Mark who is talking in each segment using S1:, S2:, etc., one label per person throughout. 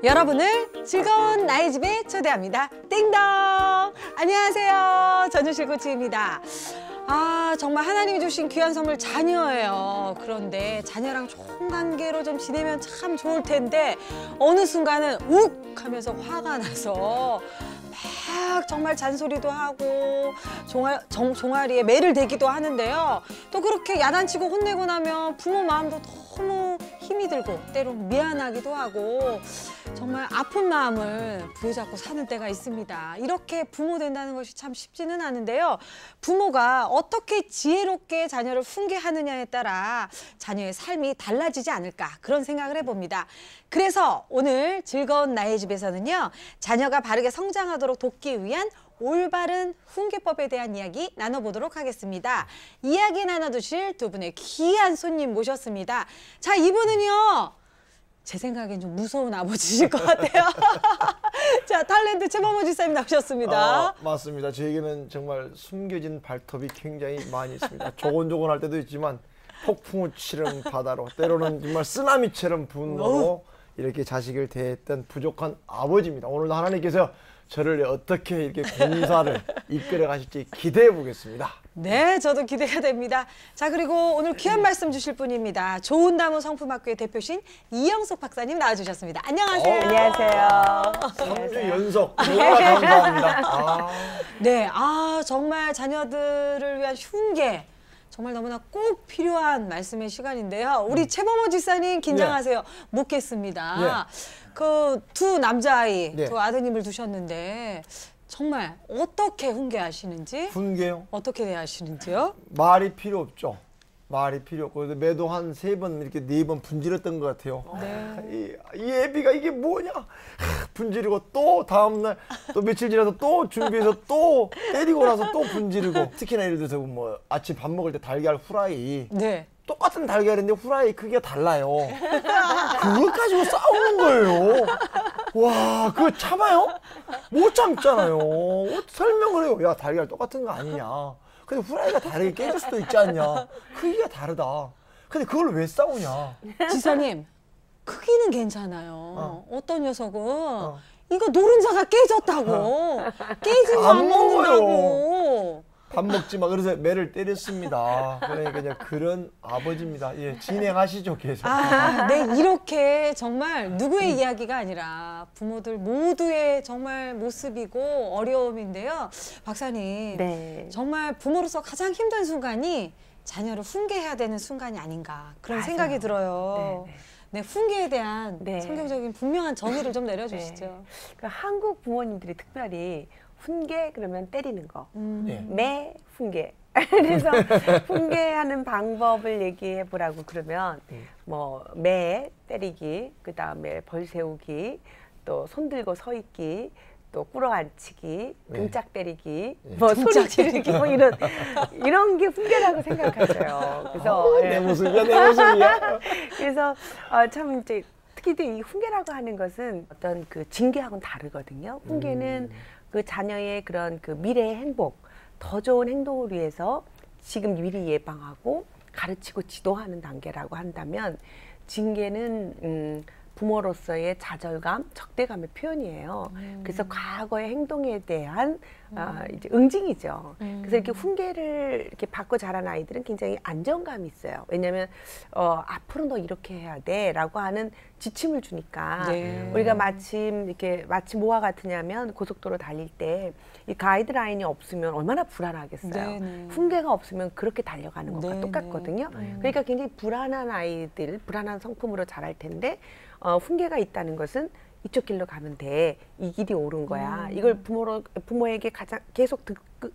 S1: 여러분을 즐거운 나의 집에 초대합니다. 띵동! 안녕하세요. 전유실 코치입니다. 정말 하나님이 주신 귀한 선물 자녀예요. 그런데 자녀랑 좋은 관계로 좀 지내면 참 좋을 텐데 어느 순간은 욱 하면서 화가 나서 막 정말 잔소리도 하고 종아리에 매를 대기도 하는데요. 또 그렇게 야단치고 혼내고 나면 부모 마음도 너무 힘이 들고 때론 미안하기도 하고 정말 아픈 마음을 부여잡고 사는 때가 있습니다. 이렇게 부모 된다는 것이 참 쉽지는 않은데요. 부모가 어떻게 지혜롭게 자녀를 훈계하느냐에 따라 자녀의 삶이 달라지지 않을까 그런 생각을 해봅니다. 그래서 오늘 즐거운 나의 집에서는요. 자녀가 바르게 성장하도록 돕기 위한 올바른 훈계법에 대한 이야기 나눠보도록 하겠습니다. 이야기 나눠주실 두 분의 귀한 손님 모셨습니다. 자, 이분은요. 제 생각엔 좀 무서운 아버지실 것 같아요. 자, 탤런트 최범호 집사님 나오셨습니다.
S2: 맞습니다. 저에게는 정말 숨겨진 발톱이 굉장히 많이 있습니다. 조곤조곤할 때도 있지만 폭풍우 치는 바다로 때로는 정말 쓰나미처럼 분노로 이렇게 자식을 대했던 부족한 아버지입니다. 오늘도 하나님께서 저를 어떻게 이렇게 공사를 이끌어 가실지 기대해 보겠습니다.
S1: 네, 저도 기대가 됩니다. 자, 그리고 오늘 귀한 말씀 주실 분입니다. 좋은 나무 성품학교의 대표신 이영숙 박사님 나와주셨습니다. 안녕하세요.
S3: 안녕하세요.
S2: 3주 연속 너무나 감사합니다.
S1: 네, 정말 자녀들을 위한 훈계 정말 너무나 꼭 필요한 말씀의 시간인데요. 우리 최범호 집사님 긴장하세요. 묻겠습니다. 그 두 남자아이, 두 아드님을 두셨는데 정말 어떻게 훈계하시는지?
S2: 훈계요?
S1: 어떻게 대하시는지요?
S2: 말이 필요 없죠. 말이 필요 없고 매도 한 3번 이렇게 4번 분질렀던 것 같아요.
S1: 네.
S2: 이 애비가 이게 뭐냐? 분지르고 또 다음날 또 며칠 지나서 또 준비해서 또 때리고 나서 또 분지르고 특히나 예를 들어서 뭐 아침 밥 먹을 때 달걀 후라이 똑같은 달걀인데 후라이 크기가 달라요. 그걸 가지고 싸우는 거예요. 와, 그거 참아요? 못 참잖아요. 설명을 해요. 야, 달걀 똑같은 거 아니냐. 근데 후라이가 다르게 깨질 수도 있지 않냐. 크기가 다르다. 근데 그걸 왜 싸우냐.
S1: 지사님, 크기는 괜찮아요. 어떤 녀석은 이거 노른자가 깨졌다고. 깨지면 안 먹는다고.
S2: 밥 먹지 마. 그래서 매를 때렸습니다. 그러니까 그냥 그런 아버지입니다. 예, 진행하시죠, 계속.
S1: 네, 이렇게 정말 누구의 이야기가 아니라 부모들 모두의 정말 모습이고 어려움인데요. 박사님, 정말 부모로서 가장 힘든 순간이 자녀를 훈계해야 되는 순간이 아닌가 그런 생각이 들어요. 네, 훈계에 대한 성경적인 분명한 정의를 좀 내려주시죠.
S3: 그러니까 한국 부모님들이 특별히 훈계 그러면 때리는 거, 매 훈계. 그래서 훈계하는 방법을 얘기해 보라고 그러면 뭐 매 때리기, 그 다음에 벌 세우기, 또 손 들고 서 있기, 또 꿇어앉히기, 등짝 때리기, 뭐 소리 지르기, 뭐 이런 게 훈계라고 생각하셔요. 그래서
S2: 내 모습이야, 내 모습이야.
S3: 그래서 참 이제 특히 이 훈계라고 하는 것은 어떤 그 징계하고는 다르거든요. 훈계는 그 자녀의 그런 그 미래의 행복, 더 좋은 행동을 위해서 지금 미리 예방하고 가르치고 지도하는 단계라고 한다면 징계는 부모로서의 좌절감, 적대감의 표현이에요. 그래서 과거의 행동에 대한 이제 응징이죠. 그래서 이렇게 훈계를 이렇게 받고 자란 아이들은 굉장히 안정감이 있어요. 왜냐하면 앞으로 너 이렇게 해야 돼라고 하는 지침을 주니까 우리가 마침 뭐와 같으냐면 고속도로 달릴 때 이 가이드라인이 없으면 얼마나 불안하겠어요. 훈계가 없으면 그렇게 달려가는 것과 똑같거든요. 그러니까 굉장히 불안한 아이들, 불안한 성품으로 자랄 텐데 훈계가 있다는 것은 이쪽 길로 가면 돼. 이 길이 옳은 거야. 이걸 부모에게 계속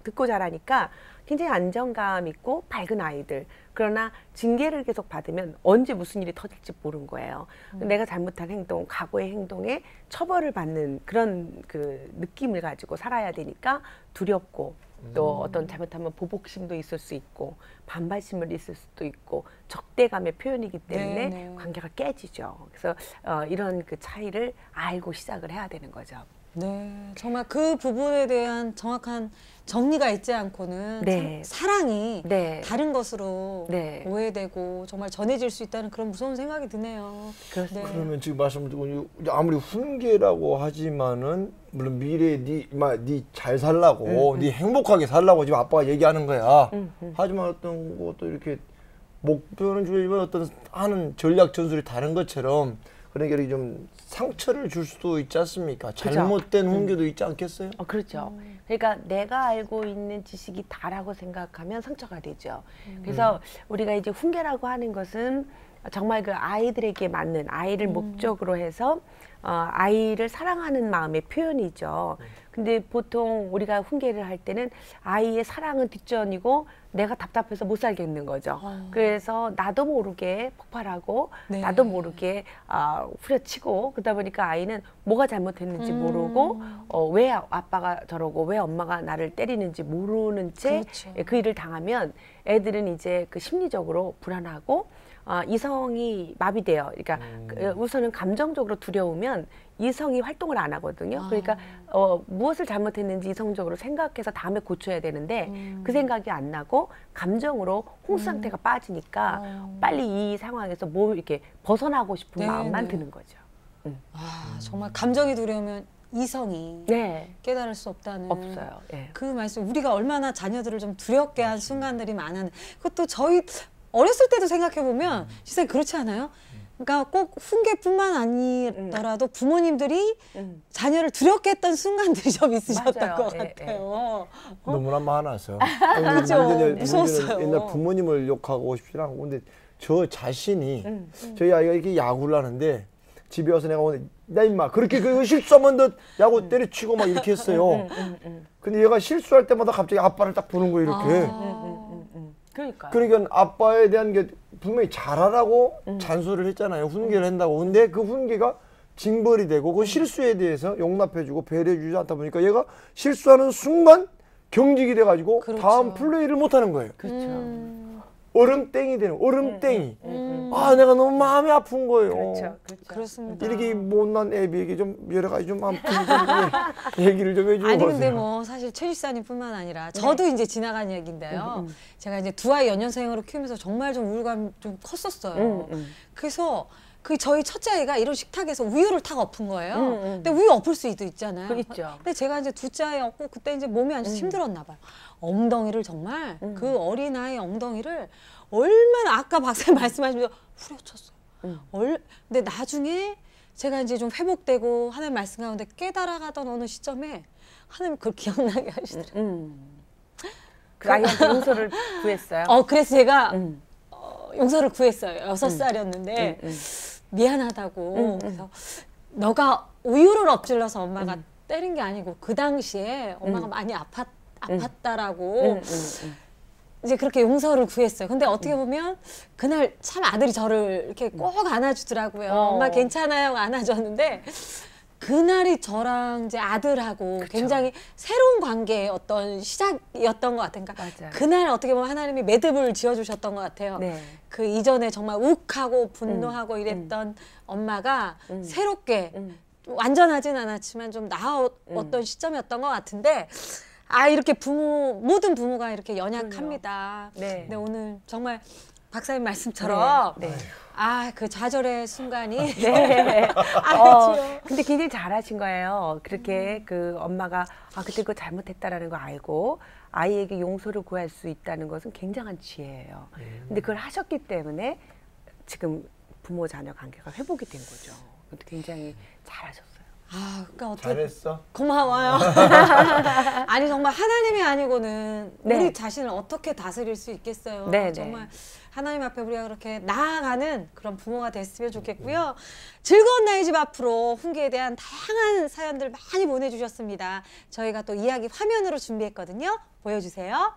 S3: 듣고 자라니까 굉장히 안정감 있고 밝은 아이들. 그러나 징계를 계속 받으면 언제 무슨 일이 터질지 모르는 거예요. 내가 잘못한 행동, 각오의 행동에 처벌을 받는 그런 그 느낌을 가지고 살아야 되니까 두렵고 또 어떤 잘못하면 보복심도 있을 수 있고 반발심을 있을 수도 있고 적대감의 표현이기 때문에 관계가 깨지죠. 그래서 이런 그 차이를 알고 시작을 해야 되는 거죠.
S1: 네, 정말 그 부분에 대한 정확한 정리가 있지 않고는
S3: 네.
S1: 사랑이
S3: 네.
S1: 다른 것으로
S3: 네.
S1: 오해되고 정말 전해질 수 있다는 그런 무서운 생각이 드네요.
S3: 그렇습니다.
S2: 그러면 지금 말씀 듣고 아무리 훈계라고 하지만은 물론 미래에 네 잘 살라고 네 행복하게 살라고 지금 아빠가 얘기하는 거야. 하지만 어떤 것도 이렇게 목표는 주지만 어떤 하는 전략 전술이 다른 것처럼 그러니까 이렇게 좀 상처를 줄 수도 있지 않습니까?
S3: 그죠?
S2: 잘못된 훈계도 있지 않겠어요?
S3: 그렇죠. 그러니까 내가 알고 있는 지식이 다라고 생각하면 상처가 되죠. 그래서 우리가 이제 훈계라고 하는 것은 정말 그 아이들에게 맞는 아이를 목적으로 해서 아이를 사랑하는 마음의 표현이죠. 근데 보통 우리가 훈계를 할 때는 아이의 사랑은 뒷전이고 내가 답답해서 못 살겠는 거죠. 그래서 나도 모르게 폭발하고
S1: 네.
S3: 나도 모르게 후려치고 그러다 보니까 아이는 뭐가 잘못했는지 모르고 왜 아빠가 저러고 왜 엄마가 나를 때리는지 모르는 채
S1: 그렇죠.
S3: 그 일을 당하면 애들은 이제 그 심리적으로 불안하고 이성이 마비돼요. 그러니까 우선은 감정적으로 두려우면 이성이 활동을 안 하거든요. 그러니까 무엇을 잘못했는지 이성적으로 생각해서 다음에 고쳐야 되는데 그 생각이 안 나고 감정으로 홍수 상태가 빠지니까 빨리 이 상황에서 뭐 이렇게 벗어나고 싶은
S1: 네,
S3: 마음만
S1: 네.
S3: 드는 거죠.
S1: 정말 감정이 두려우면 이성이
S3: 네,
S1: 깨달을 수 없다는
S3: 없어요. 예.
S1: 그 말씀, 우리가 얼마나 자녀들을 좀 두렵게 한 순간들이 많았는데 그것도 저희 어렸을 때도 생각해보면 세상에 그렇지 않아요? 그러니까 꼭 훈계뿐만 아니더라도 부모님들이 자녀를 두렵게 했던 순간들이 좀 있으셨던
S3: 맞아요.
S1: 것
S3: 예,
S1: 같아요.
S2: 너무나 많아서.
S1: 그죠?
S2: 우리는
S1: 무서웠어요.
S2: 옛날 부모님을 욕하고 싶지 않고 근데 저 자신이 저희 아이가 이렇게 야구를 하는데 집에 와서 내가 오늘 나 임마 그렇게 그 실수하면 너 야구 때려치고 막 이렇게 했어요. 근데 얘가 실수할 때마다 갑자기 아빠를 딱 보는 거예요 이렇게. 그러니까 아빠에 대한 게 분명히 잘하라고 잔소리를 했잖아요. 훈계를 한다고. 근데 그 훈계가 징벌이 되고 그 실수에 대해서 용납해주고 배려해주지 않다 보니까 얘가 실수하는 순간 경직이 돼가지고
S1: 그렇죠.
S2: 다음 플레이를 못하는 거예요.
S3: 그렇죠.
S2: 얼음땡이 되는 얼음땡이. 아 내가 너무 마음이 아픈 거예요.
S3: 그렇죠.
S1: 그렇습니다.
S2: 이렇게 못난 애비에게 좀 여러 가지 좀 아픈 얘기를 좀 해주고
S1: 아니 근데
S2: 그러세요.
S1: 뭐 사실 최지사님뿐만 아니라 저도 이제 지나간 얘기인데요. 제가 이제 두 아이 연년생으로 키우면서 정말 좀 우울감 좀 컸었어요. 그래서 그 저희 첫째 아이가 이런 식탁에서 우유를 탁 엎은 거예요. 근데 우유 엎을 수도 있잖아요.
S3: 있죠.
S1: 근데 제가 이제 둘째 아이 엎고 그때 이제 몸이 안 좋아서 힘들었나 봐요. 엉덩이를 정말 그 어린아이 엉덩이를 얼마나 아까 박사님 말씀하시면서 후려쳤어요. 근데 나중에 제가 이제 좀 회복되고 하나님 말씀 가운데 깨달아가던 어느 시점에 하나님 그걸 기억나게 하시더라고요.
S3: 그 아이한테 용서를 구했어요.
S1: 그래서 제가 용서를 구했어요. 6살이었는데 미안하다고. 그래서 너가 우유를 엎질러서 엄마가 때린 게 아니고 그 당시에 엄마가 많이 아팠다라고 이제 그렇게 용서를 구했어요. 근데 어떻게 보면 그날 참 아들이 저를 이렇게 꼭 안아주더라고요. 엄마 괜찮아요 안아줬는데 그날이 저랑 이제 아들하고
S3: 그쵸.
S1: 굉장히 새로운 관계의 어떤 시작이었던 것 같아요. 그러니까
S3: 맞아요.
S1: 그날 어떻게 보면 하나님이 매듭을 지어주셨던 것 같아요.
S3: 네.
S1: 그 이전에 정말 욱하고 분노하고 이랬던 엄마가 새롭게 완전하진 않았지만 좀 나았던 시점이었던 것 같은데 이렇게 모든 부모가 이렇게 연약합니다.
S3: 네.
S1: 근데 오늘 정말 박사님 말씀처럼
S3: 네.
S1: 그 좌절의 순간이
S3: 네.
S1: 그렇죠.
S3: 근데 굉장히 잘하신 거예요. 그렇게 그 엄마가 그때 그거 잘못했다라는 걸 알고 아이에게 용서를 구할 수 있다는 것은 굉장한 지혜예요. 근데 그걸 하셨기 때문에 지금 부모 자녀 관계가 회복이 된 거죠. 그것도 굉장히 잘하셨어요.
S1: 그러니까 어떻게
S2: 잘했어.
S1: 고마워요. 아니 정말 하나님이 아니고는
S3: 네.
S1: 우리 자신을 어떻게 다스릴 수 있겠어요.
S3: 네,
S1: 정말 하나님 앞에 우리가 그렇게 나아가는 그런 부모가 됐으면 좋겠고요. 즐거운 나의 집 앞으로 훈계에 대한 다양한 사연들 많이 보내주셨습니다. 저희가 또 이야기 화면으로 준비했거든요. 보여주세요.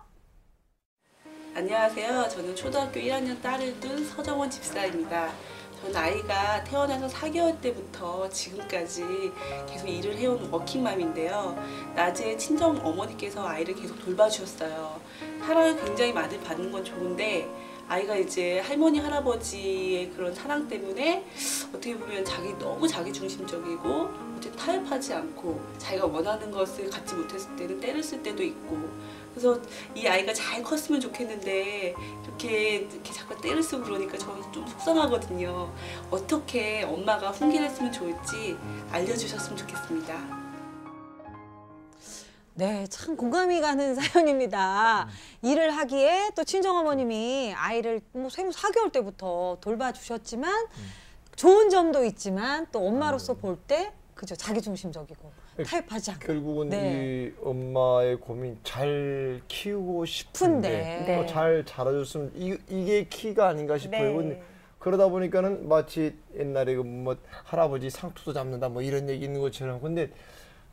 S4: 안녕하세요. 저는 초등학교 1학년 딸을 둔 서정원 집사입니다. 저는 아이가 태어나서 4개월 때부터 지금까지 계속 일을 해온 워킹맘인데요. 낮에 친정 어머니께서 아이를 계속 돌봐주셨어요. 사랑을 굉장히 많이 받는 건 좋은데 아이가 이제 할머니 할아버지의 그런 사랑 때문에 어떻게 보면 너무 자기중심적이고 타협하지 않고 자기가 원하는 것을 갖지 못했을 때는 때를 쓸 때도 있고, 그래서 이 아이가 잘 컸으면 좋겠는데 이렇게 자꾸 때를 쓰고 그러니까 저는 좀 속상하거든요. 어떻게 엄마가 훈계를 했으면 좋을지 알려주셨으면 좋겠습니다.
S1: 네, 참 공감이 가는 사연입니다. 일을 하기에 또 친정어머님이 아이를 뭐 생후 4개월 때부터 돌봐주셨지만 좋은 점도 있지만 또 엄마로서 볼 때 그죠, 자기중심적이고 타협하지 않고.
S2: 결국은
S1: 네.
S2: 이 엄마의 고민 잘 키우고 싶은데
S1: 네.
S2: 또 잘 자라줬으면 이게 키가 아닌가 싶어요.
S3: 네.
S2: 근데 그러다 보니까는 마치 옛날에 그 뭐 할아버지 상투도 잡는다 뭐 이런 얘기 있는 것처럼, 근데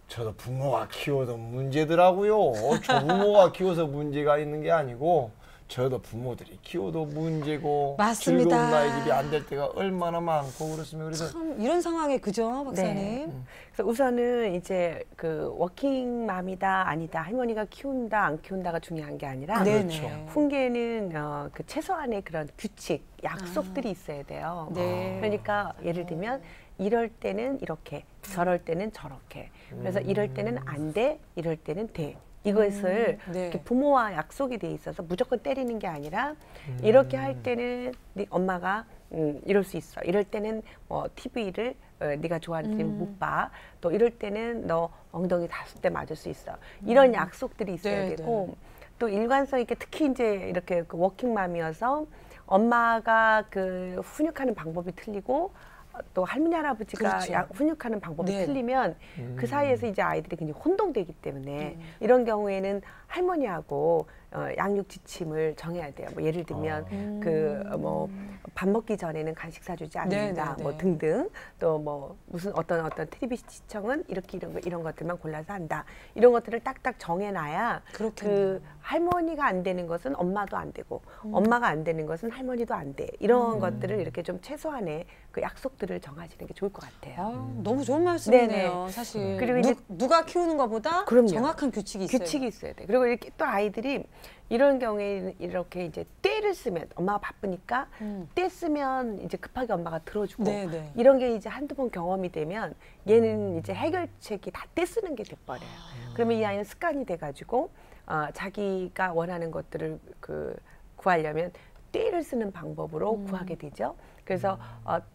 S2: 저도 부모가 키워도 문제더라고요. 조부모가 키워서 문제가 있는 게 아니고 저도 부모들이 키워도 문제고
S1: 맞습니다.
S2: 즐거운 나의 집이 안 될 때가 얼마나 많고 그렇습니다. 그래서
S1: 참 이런 상황에 그죠, 박사님?
S3: 네. 그래서 우선은 이제 그 워킹맘이다 아니다, 할머니가 키운다 안 키운다가 중요한 게 아니라
S1: 네네.
S3: 훈계는 그 최소한의 그런 규칙, 약속들이 있어야 돼요.
S1: 네.
S3: 그러니까 예를 들면 이럴 때는 이렇게, 저럴 때는 저렇게. 그래서 이럴 때는 안 돼, 이럴 때는 돼. 이것을
S1: 네.
S3: 이렇게 부모와 약속이 돼 있어서 무조건 때리는 게 아니라 이렇게 할 때는 네 엄마가 이럴 수 있어. 이럴 때는 뭐 TV를 네가 좋아하는 TV 못 봐. 또 이럴 때는 너 엉덩이 5대 맞을 수 있어. 이런 약속들이 있어야
S1: 네,
S3: 되고
S1: 네.
S3: 또 일관성 있게 특히 이제 이렇게 그 워킹맘이어서 엄마가 그 훈육하는 방법이 틀리고 또 할머니 할아버지가
S1: 그렇죠.
S3: 훈육하는 방법이
S1: 네.
S3: 틀리면 그 사이에서 이제 아이들이 굉장히 혼동되기 때문에 이런 경우에는 할머니하고 양육 지침을 정해야 돼요. 뭐 예를 들면 그 뭐 밥 먹기 전에는 간식 사주지 않는다,
S1: 네.
S3: 뭐 등등. 또 뭐 무슨 어떤 TV 시청은 이렇게 이런 것들만 골라서 한다. 이런 것들을 딱딱 정해놔야
S1: 그렇겠네요.
S3: 그 할머니가 안 되는 것은 엄마도 안 되고 엄마가 안 되는 것은 할머니도 안 돼. 이런 것들을 이렇게 좀 최소한의 그 약속들을 정하시는 게 좋을 것 같아요.
S1: 아, 너무 좋은 말씀이네요,
S3: 네네.
S1: 사실.
S3: 그리고 이제
S1: 누가 키우는 것보다
S3: 그럼요.
S1: 정확한 규칙이 있어요.
S3: 규칙이 있어야 돼. 그리고 이렇게 또 아이들이 이런 경우에 이렇게 이제 때를 쓰면 엄마가 바쁘니까 때 쓰면 이제 급하게 엄마가 들어주고
S1: 네네.
S3: 이런 게 이제 한두 번 경험이 되면 얘는 이제 해결책이 다 때 쓰는 게 돼버려요. 그러면 이 아이는 습관이 돼가지고 자기가 원하는 것들을 구하려면 때를 쓰는 방법으로 구하게 되죠. 그래서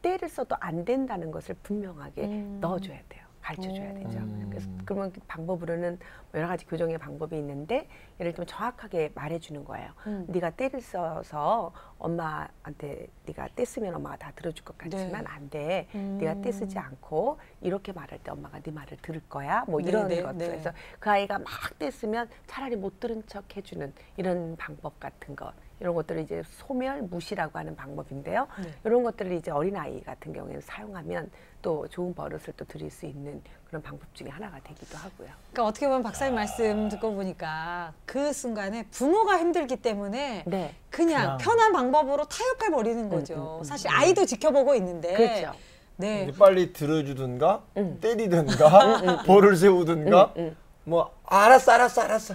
S3: 때를 써도 안 된다는 것을 분명하게 넣어줘야 돼요. 가르쳐줘야 되죠. 그래서 그러면 그 방법으로는 여러 가지 교정의 방법이 있는데 예를 들면 정확하게 말해주는 거예요. 네가 때를 써서 엄마한테 네가 때 쓰면 엄마가 다 들어줄 것 같지만
S1: 네.
S3: 안 돼. 네가 때 쓰지 않고 이렇게 말할 때 엄마가 네 말을 들을 거야. 뭐 이런
S1: 네,
S3: 것들.
S1: 네.
S3: 그래서 그 아이가 막 때 쓰면 차라리 못 들은 척 해주는 이런 방법 같은 것. 이런 것들을 이제 소멸, 무시라고 하는 방법인데요.
S1: 네.
S3: 이런 것들을 이제 어린아이 같은 경우에는 사용하면 또 좋은 버릇을 또 들일 수 있는 그런 방법 중에 하나가 되기도 하고요.
S1: 그러니까 어떻게 보면 박사님 말씀 듣고 보니까 그 순간에 부모가 힘들기 때문에
S3: 네.
S1: 그냥 편한 방법으로 타협해 버리는 거죠. 사실 아이도 지켜보고 있는데.
S3: 그렇죠.
S1: 네.
S2: 이제 빨리 들어주든가 때리든가 벌을 세우든가 뭐 알았어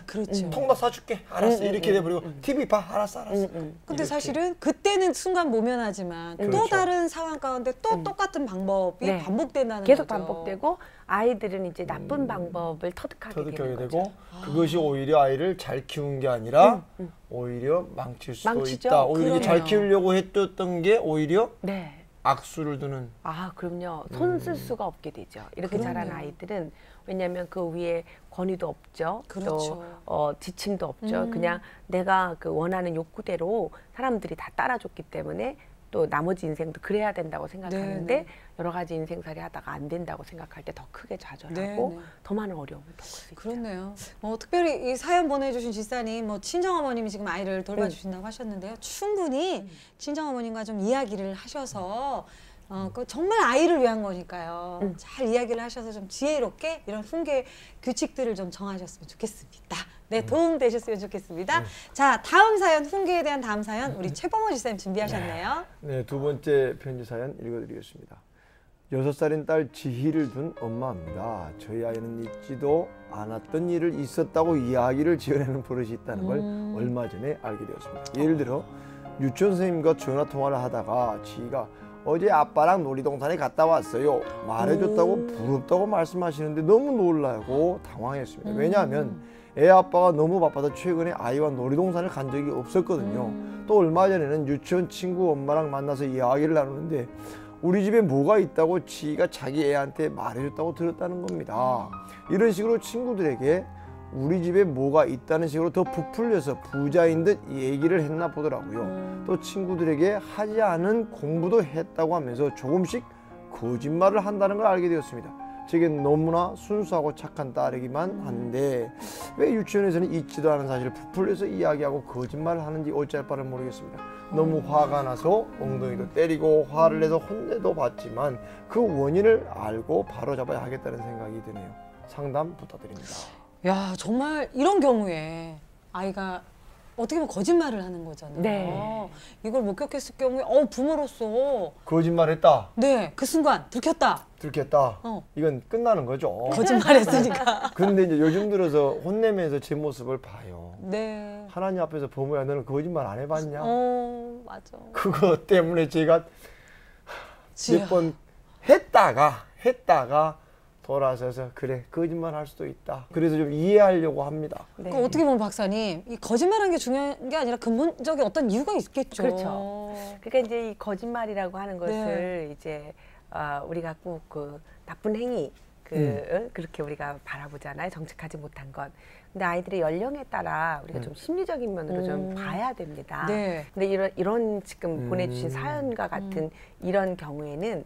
S1: 그렇죠.
S2: 통닭 사줄게 알았어 이렇게 돼버리고 TV 봐 알았어
S1: 근데
S2: 이렇게.
S1: 사실은 그때는 순간 모면하지만 또
S2: 그렇죠.
S1: 다른 상황 가운데 또 똑같은 방법이
S3: 네.
S1: 반복된다는
S3: 계속
S1: 거죠.
S3: 반복되고 아이들은 이제 나쁜 방법을 터득하게
S2: 터득하게
S3: 되는
S2: 되고
S3: 거죠.
S2: 그것이 오히려 아이를 잘 키운 게 아니라 오히려 망칠 수도
S3: 망치죠.
S2: 있다. 오히려 잘
S1: 그러네요.
S2: 키우려고 했던 게 오히려
S3: 네.
S2: 악수를 두는.
S3: 아, 그럼요. 손 쓸 수가 없게 되죠. 이렇게 자란
S1: 그럼요.
S3: 아이들은 왜냐하면 그 위에 권위도 없죠.
S1: 그렇죠.
S3: 또 지침도 없죠. 그냥 내가 그 원하는 욕구대로 사람들이 다 따라줬기 때문에 또 나머지 인생도 그래야 된다고 생각하는데
S1: 네, 네.
S3: 여러 가지 인생살이 하다가 안 된다고 생각할 때 더 크게 좌절하고
S1: 네, 네.
S3: 더 많은 어려움을 겪을 수 있죠.
S1: 그렇네요. 특별히 이 사연 보내주신 집사님, 친정어머님이 지금 아이를 돌봐주신다고 하셨는데요. 충분히 친정어머님과 좀 이야기를 하셔서 정말 아이를 위한 거니까요. 잘 이야기를 하셔서 좀 지혜롭게 이런 훈계 규칙들을 좀 정하셨으면 좋겠습니다. 네, 도움 되셨으면 좋겠습니다. 자, 다음 사연, 훈계에 대한 다음 사연 우리 최범호 집사님 준비하셨네요.
S2: 네, 두 번째 편지 사연 읽어드리겠습니다. 6살인 딸 지희를 둔 엄마입니다. 저희 아이는 있지도 않았던 일을 있었다고 이야기를 지어내는 버릇이 있다는 걸 얼마 전에 알게 되었습니다. 예를 들어 유치원 선생님과 전화 통화를 하다가 지희가 어제 아빠랑 놀이동산에 갔다 왔어요. 말해줬다고 부럽다고 말씀하시는데 너무 놀라고 당황했습니다. 왜냐하면 애 아빠가 너무 바빠서 최근에 아이와 놀이동산을 간 적이 없었거든요. 또 얼마 전에는 유치원 친구 엄마랑 만나서 이야기를 나누는데 우리 집에 뭐가 있다고 지가 자기 애한테 말해줬다고 들었다는 겁니다. 이런 식으로 친구들에게 우리 집에 뭐가 있다는 식으로 더 부풀려서 부자인 듯 얘기를 했나 보더라고요. 또 친구들에게 하지 않은 공부도 했다고 하면서 조금씩 거짓말을 한다는 걸 알게 되었습니다. 제겐 너무나 순수하고 착한 딸이기만 한데 왜 유치원에서는 있지도 않은 사실을 부풀려서 이야기하고 거짓말을 하는지 어찌할 바를 모르겠습니다. 너무 화가 나서 엉덩이도 때리고 화를 내서 혼내도 봤지만 그 원인을 알고 바로잡아야 하겠다는 생각이 드네요. 상담 부탁드립니다.
S1: 야, 정말 이런 경우에 아이가 어떻게 보면 거짓말을 하는 거잖아요.
S3: 네.
S1: 이걸 목격했을 경우에 부모로서
S2: 거짓말했다.
S1: 네, 그 순간 들켰다.
S2: 들켰다. 이건 끝나는 거죠.
S1: 거짓말했으니까.
S2: 근데 이제 요즘 들어서 혼내면서 제 모습을 봐요.
S1: 네.
S2: 하나님 앞에서 부모야 너는 거짓말 안 해봤냐?
S1: 맞아.
S2: 그거 때문에 제가
S1: 지혜야.
S2: 몇 번 했다가 돌아서서 그래 거짓말 할 수도 있다. 그래서 좀 이해하려고 합니다.
S3: 네.
S1: 그러니까 어떻게 보면 박사님, 이 거짓말하는 게 중요한 게 아니라 근본적인 어떤 이유가 있겠죠.
S3: 그렇죠. 그러니까 이제 이 거짓말이라고 하는 것을 이제 우리가 꼭 그 나쁜 행위 그렇게 우리가 바라보잖아요. 정직하지 못한 것. 근데 아이들의 연령에 따라 우리가 좀 심리적인 면으로 좀 봐야 됩니다.
S1: 네.
S3: 근데 이런 지금 보내주신 사연과 같은 이런 경우에는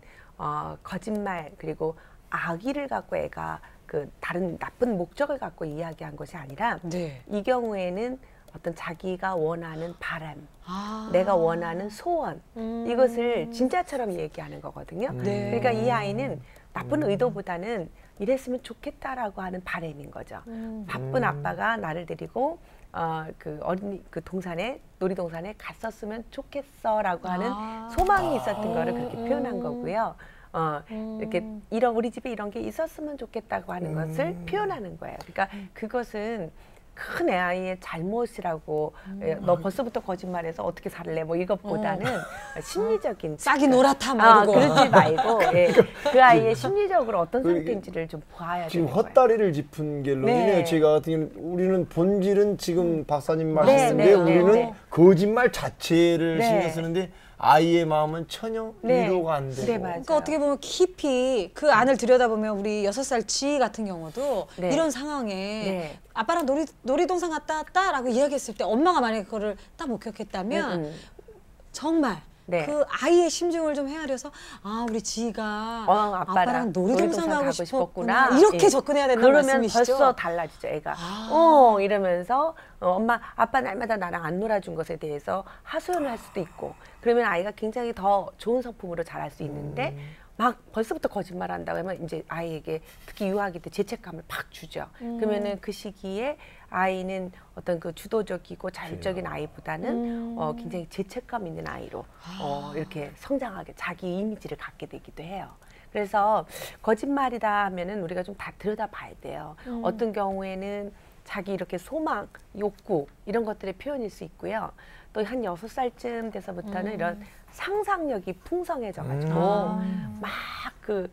S3: 거짓말 그리고 악의를 갖고 애가 그 다른 나쁜 목적을 갖고 이야기한 것이 아니라
S1: 네.
S3: 이 경우에는 어떤 자기가 원하는 바람, 내가 원하는 소원 이것을 진짜처럼 얘기하는 거거든요.
S1: 네.
S3: 그러니까 이 아이는 나쁜 의도보다는 이랬으면 좋겠다라고 하는 바람인 거죠. 바쁜 아빠가 나를 데리고 그 동산에 놀이동산에 갔었으면 좋겠어라고 하는 소망이 있었던 거를 그렇게 표현한 거고요. 이렇게 우리 집에 이런 게 있었으면 좋겠다고 하는 것을 표현하는 거예요. 그러니까 그것은 큰 애 아이의 잘못이라고 너 벌써부터 거짓말해서 어떻게 살래 뭐 이것보다는 심리적인
S1: 싹이 노랗다 말고
S3: 그러지 말고 그 아이의 심리적으로 어떤 상태인지를 좀 봐야
S2: 지금
S3: 되는 거예요.
S2: 헛다리를 짚은 결론이네요.
S3: 네.
S2: 제가 같은 경우는 우리는 본질은 지금 박사님 말씀인데 우리는 거짓말 자체를
S3: 네.
S2: 신경 쓰는데 아이의 마음은 전혀
S3: 네.
S2: 위로가 안 되고.
S3: 네, 맞아요.
S1: 그러니까 어떻게 보면 깊이 그 안을 들여다보면 우리 6살 지희 같은 경우도
S3: 네.
S1: 이런 상황에
S3: 네.
S1: 아빠랑 놀이동산 갔다 왔다라고 이야기했을 때 엄마가 만약에 그거를 딱 목격했다면 정말
S3: 네.
S1: 그 아이의 심중을 좀 헤아려서 우리 지희가 아빠랑 놀이동산 가고 싶었구나 이렇게
S3: 예.
S1: 접근해야 된다는
S3: 그러면
S1: 말씀이시죠?
S3: 벌써 달라지죠. 애가 이러면서 엄마 아빠 날마다 나랑 안 놀아준 것에 대해서 하소연을 할 수도 있고 그러면 아이가 굉장히 더 좋은 성품으로 자랄 수 있는데 막 벌써부터 거짓말한다고 하면 이제 아이에게 특히 유아기 때 죄책감을 팍 주죠. 그러면은 그 시기에 아이는 어떤 그 주도적이고 자율적인 아이보다는 굉장히 죄책감 있는 아이로 이렇게 성장하게 자기 이미지를 갖게 되기도 해요. 그래서 거짓말이다 하면은 우리가 좀 다 들여다봐야 돼요. 어떤 경우에는 자기 이렇게 소망, 욕구 이런 것들의 표현일 수 있고요. 또 한 6살쯤 돼서부터는 이런 상상력이 풍성해져가지고 막 그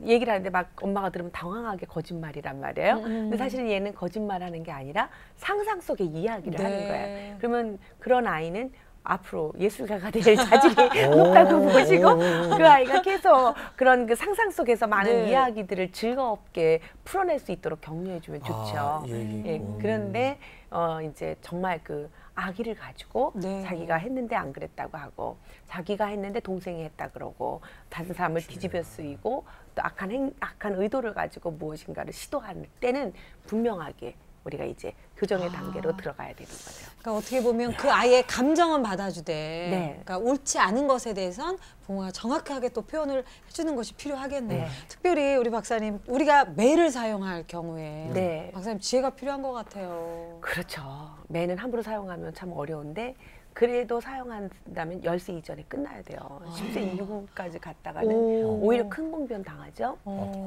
S3: 얘기를 하는데 막 엄마가 들으면 당황하게 거짓말이란 말이에요. 근데 사실은 얘는 거짓말하는 게 아니라 상상 속의 이야기를 하는 거예요. 그러면 그런 아이는 앞으로 예술가가 될 자질이 높다고 보시고 그 아이가 계속 그런 그 상상 속에서 많은 이야기들을 즐겁게 풀어낼 수 있도록 격려해주면 좋죠. 그런데 이제 정말 그 악의를 가지고 자기가 했는데 안 그랬다고 하고 자기가 했는데 동생이 했다 그러고 다른 사람을 뒤집어 쓰이고 또 악한 의도를 가지고 무엇인가를 시도할 때는 분명하게 우리가 이제 교정의 단계로 들어가야 되는 거죠.
S1: 그러니까 어떻게 보면 그 아이의 감정은 받아주되 그러니까 옳지 않은 것에 대해선 부모가 정확하게 또 표현을 해주는 것이 필요하겠네요. 특별히 우리 박사님 우리가 매를 사용할 경우에 박사님 지혜가 필요한 것 같아요.
S3: 그렇죠. 매는 함부로 사용하면 참 어려운데 그래도 사용한다면 10세 이전에 끝나야 돼요. 10세 이후까지 갔다가는 오히려 큰 봉변 당하죠.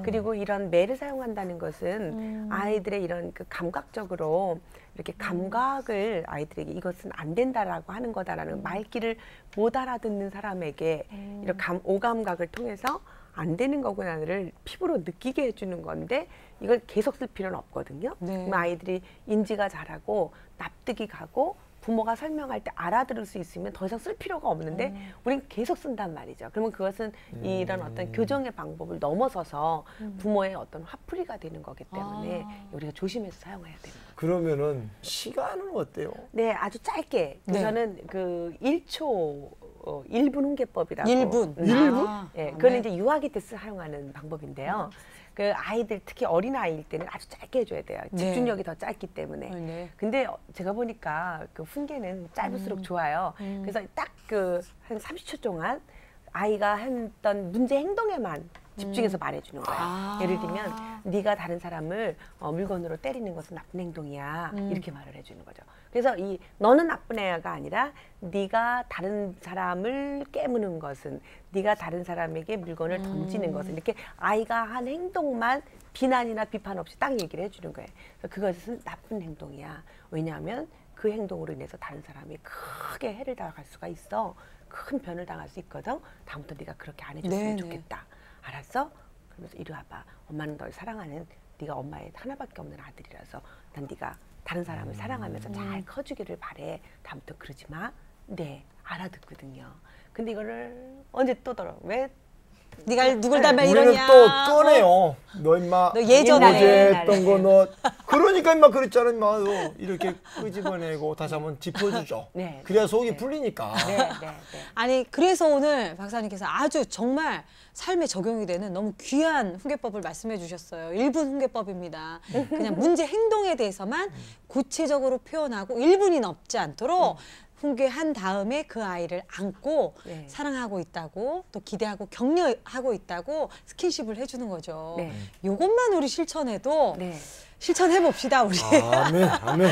S3: 그리고 이런 매를 사용한다는 것은 아이들의 이런 그 감각적으로 이렇게 감각을 아이들에게 이것은 안 된다라고 하는 거다라는 말귀를 못 알아듣는 사람에게 이런 오감각을 통해서 안 되는 거구나를 피부로 느끼게 해주는 건데 이걸 계속 쓸 필요는 없거든요. 그럼 아이들이 인지가 잘하고 납득이 가고 부모가 설명할 때 알아들을 수 있으면 더 이상 쓸 필요가 없는데 우린 계속 쓴단 말이죠. 그러면 그것은 이런 어떤 교정의 방법을 넘어서서 부모의 어떤 화풀이가 되는 거기 때문에 우리가 조심해서 사용해야 되는 거예요.
S2: 그러면은 시간은 어때요?
S3: 네, 아주 짧게. 저는 그 1초 1분 훈계법이라고.
S1: 1분?
S2: 1분?
S3: 네, 그거는 이제 유아기 때 사용하는 방법인데요. 그 아이들 특히 어린 아이일 때는 아주 짧게 해줘야 돼요. 집중력이 더 짧기 때문에. 근데 제가 보니까 그 훈계는 짧을수록 좋아요. 그래서 딱 그 한 30초 동안 아이가 했던 문제 행동에만 집중해서 말해주는 거예요. 예를 들면 네가 다른 사람을 물건으로 때리는 것은 나쁜 행동이야. 이렇게 말을 해주는 거죠. 그래서 이 너는 나쁜 애가 아니라 네가 다른 사람을 깨무는 것은, 네가 다른 사람에게 물건을 던지는 것은, 이렇게 아이가 한 행동만 비난이나 비판 없이 딱 얘기를 해주는 거예요. 그래서 그것은 나쁜 행동이야. 왜냐하면 그 행동으로 인해서 다른 사람이 크게 해를 당할 수가 있어. 큰 변을 당할 수 있거든. 다음부터 네가 그렇게 안 해줬으면 좋겠다. 알았어? 그러면서 이리 와봐. 엄마는 널 사랑하는, 네가 엄마의 하나밖에 없는 아들이라서 난 네가 다른 사람을 사랑하면서 잘 커주기를 바래. 다음부터 그러지 마. 네, 알아듣거든요. 근데 이거를 언제 또 들어? 왜?
S1: 네가 누굴 닮아
S2: 우리는
S1: 이러냐?
S2: 또 꺼내요. 너 임마
S1: 너 예전에
S2: 어제 했던 거 너 그러니까 임마 그랬잖아 임마. 너 이렇게 끄집어내고 다시 한번 짚어주죠.
S3: 네,
S2: 그래야 속이 풀리니까.
S1: 아니 그래서 오늘 박사님께서 아주 정말 삶에 적용이 되는 너무 귀한 훈계법을 말씀해 주셨어요. 1분 훈계법입니다. 그냥 문제 행동에 대해서만 구체적으로 표현하고 1분이 넘지 않도록 훈계한 다음에 그 아이를 안고 사랑하고 있다고, 또 기대하고 격려하고 있다고 스킨십을 해주는 거죠. 요것만 우리 실천해도 실천해 봅시다 우리.
S2: 아멘, 아멘.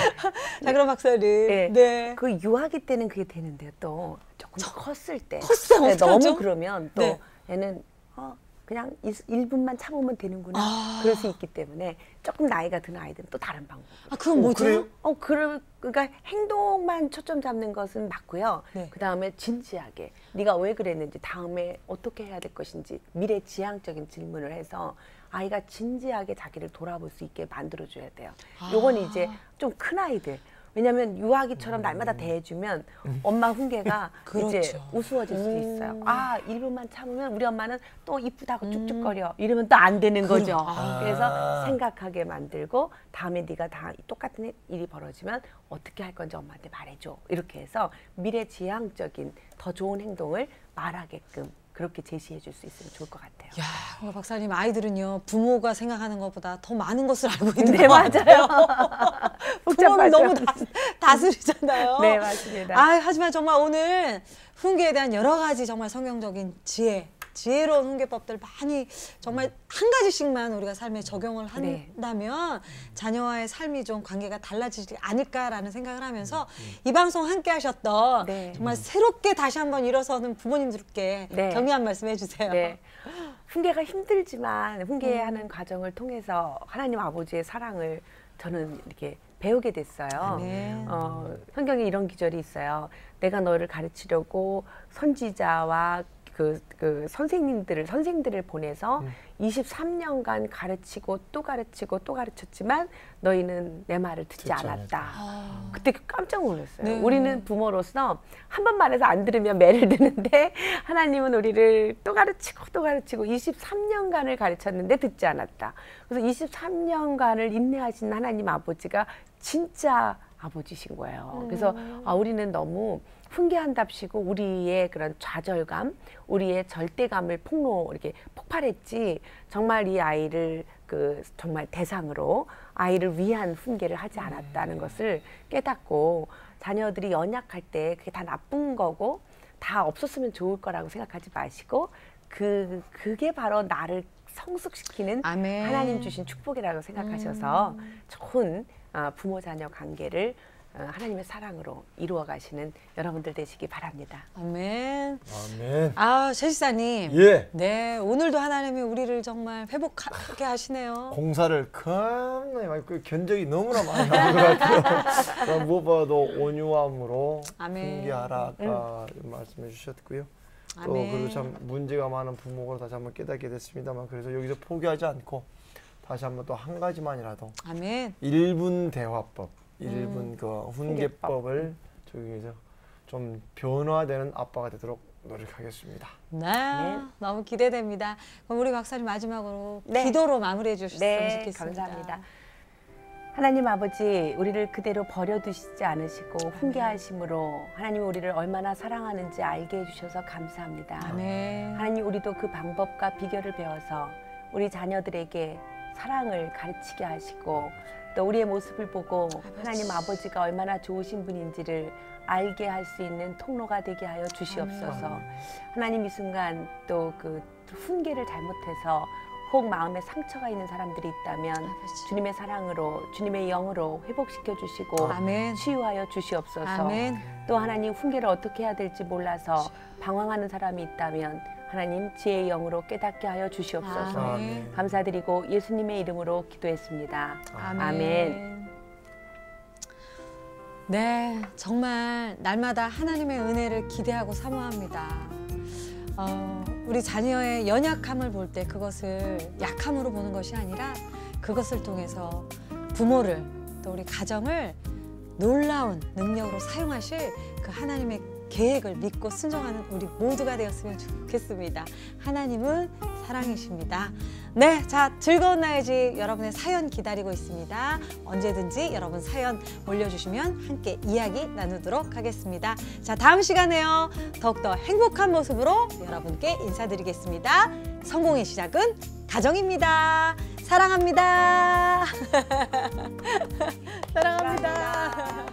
S1: 자 그럼 박사님.
S3: 그 유아기 때는 그게 되는데요. 또 조금 컸을 때.
S1: 컸을 때
S3: 너무 그러면 또 얘는 그냥 1분만 참으면 되는구나. 그럴 수 있기 때문에 조금 나이가 든 아이들은 또 다른 방법.
S1: 그건 뭐죠?
S3: 그러니까 행동만 초점 잡는 것은 맞고요. 그 다음에 진지하게 네가 왜 그랬는지, 다음에 어떻게 해야 될 것인지 미래지향적인 질문을 해서 아이가 진지하게 자기를 돌아볼 수 있게 만들어줘야 돼요. 요건 이제 좀 큰 아이들. 왜냐하면 유아기처럼 날마다 대해주면 엄마 훈계가 이제 우스워질 수 있어요. 1분만 참으면 우리 엄마는 또 이쁘다고 쭉쭉거려. 이러면 또 안 되는 거죠. 그래서 생각하게 만들고 다음에 네가 다 똑같은 일이 벌어지면 어떻게 할 건지 엄마한테 말해줘. 이렇게 해서 미래지향적인 더 좋은 행동을 말하게끔 그렇게 제시해 줄 수 있으면 좋을 것 같아요.
S1: 야, 박사님 아이들은요 부모가 생각하는 것보다 더 많은 것을 알고 있는 것 같아요. 부모는 너무 다스리잖아요.
S3: 네, 맞습니다.
S1: 하지만 정말 오늘 훈계에 대한 여러 가지 정말 성경적인 지혜로운 훈계법들 많이 정말 한 가지씩만 우리가 삶에 적용을 한다면 자녀와의 삶이 좀 관계가 달라지지 않을까라는 생각을 하면서 이 방송 함께 하셨던 정말 새롭게 다시 한번 일어서는 부모님들께 격려한 말씀 해주세요.
S3: 훈계가 힘들지만 훈계하는 과정을 통해서 하나님 아버지의 사랑을 저는 이렇게 배우게 됐어요. 성경에 이런 기절이 있어요. 내가 너를 가르치려고 선지자와 선생들을 보내서 23년간 가르치고 또 가르치고 또 가르쳤지만 너희는 내 말을 듣지 않았다. 그때 깜짝 놀랐어요. 우리는 부모로서 한 번 말해서 안 들으면 매를 드는데 하나님은 우리를 또 가르치고 또 가르치고 23년간을 가르쳤는데 듣지 않았다. 그래서 23년간을 인내하신 하나님 아버지가 진짜 아버지신 거예요. 그래서 우리는 너무 훈계한답시고 우리의 그런 좌절감, 우리의 절대감을 이렇게 폭발했지, 정말 이 아이를 정말 대상으로 아이를 위한 훈계를 하지 않았다는 것을 깨닫고, 자녀들이 연약할 때 그게 다 나쁜 거고 다 없었으면 좋을 거라고 생각하지 마시고 그게 바로 나를 성숙시키는 하나님 주신 축복이라고 생각하셔서 좋은 부모 자녀 관계를 하나님의 사랑으로 이루어 가시는 여러분들 되시기 바랍니다.
S1: 아멘.
S2: 아멘.
S1: 아, 최 집사님.
S2: 예.
S1: 네, 오늘도 하나님이 우리를 정말 회복하게 하시네요.
S2: 공사를 겁나게 많이 견적이 너무나 많이 나온 것 같아요. 무엇보다도 온유함으로
S1: 아멘.
S2: 훈계하라 아까 말씀해 주셨고요. 또
S1: 아멘.
S2: 그리고 참 문제가 많은 부모로 다시 한번 깨닫게 됐습니다만 그래서 여기서 포기하지 않고 다시 한번 또 한 가지만이라도
S1: 아멘.
S2: 1분 대화법, 1분 그 훈계법을 저기서 좀 변화되는 아빠가 되도록 노력하겠습니다.
S1: 네, 너무 기대됩니다. 그럼 우리 박사님 마지막으로
S3: 네.
S1: 기도로 마무리해 주셨으면
S3: 네,
S1: 좋겠습니다.
S3: 감사합니다. 하나님 아버지, 우리를 그대로 버려두시지 않으시고 훈계하심으로 하나님 우리를 얼마나 사랑하는지 알게 해주셔서 감사합니다.
S1: 아멘.
S3: 하나님 우리도 그 방법과 비결을 배워서 우리 자녀들에게 사랑을 가르치게 하시고 또 우리의 모습을 보고 하나님 아버지가 얼마나 좋으신 분인지를 알게 할 수 있는 통로가 되게 하여 주시옵소서. 하나님 이 순간 또 그 훈계를 잘못해서 혹 마음에 상처가 있는 사람들이 있다면 주님의 사랑으로 주님의 영으로 회복시켜 주시고
S1: 아멘.
S3: 치유하여 주시옵소서.
S1: 아멘.
S3: 또 하나님 훈계를 어떻게 해야 될지 몰라서 방황하는 사람이 있다면 하나님 지혜의 영으로 깨닫게 하여 주시옵소서.
S1: 아멘.
S3: 감사드리고 예수님의 이름으로 기도했습니다.
S1: 아멘.
S3: 아멘.
S1: 네, 정말 날마다 하나님의 은혜를 기대하고 사모합니다. 우리 자녀의 연약함을 볼 때 그것을 약함으로 보는 것이 아니라 그것을 통해서 부모를 또 우리 가정을 놀라운 능력으로 사용하실 그 하나님의 계획을 믿고 순종하는 우리 모두가 되었으면 좋겠습니다. 하나님은 사랑이십니다. 네, 자, 즐거운 나의집 여러분의 사연 기다리고 있습니다. 언제든지 여러분 사연 올려주시면 함께 이야기 나누도록 하겠습니다. 자, 다음 시간에요. 더욱더 행복한 모습으로 여러분께 인사드리겠습니다. 성공의 시작은 가정입니다. 사랑합니다. 사랑합니다.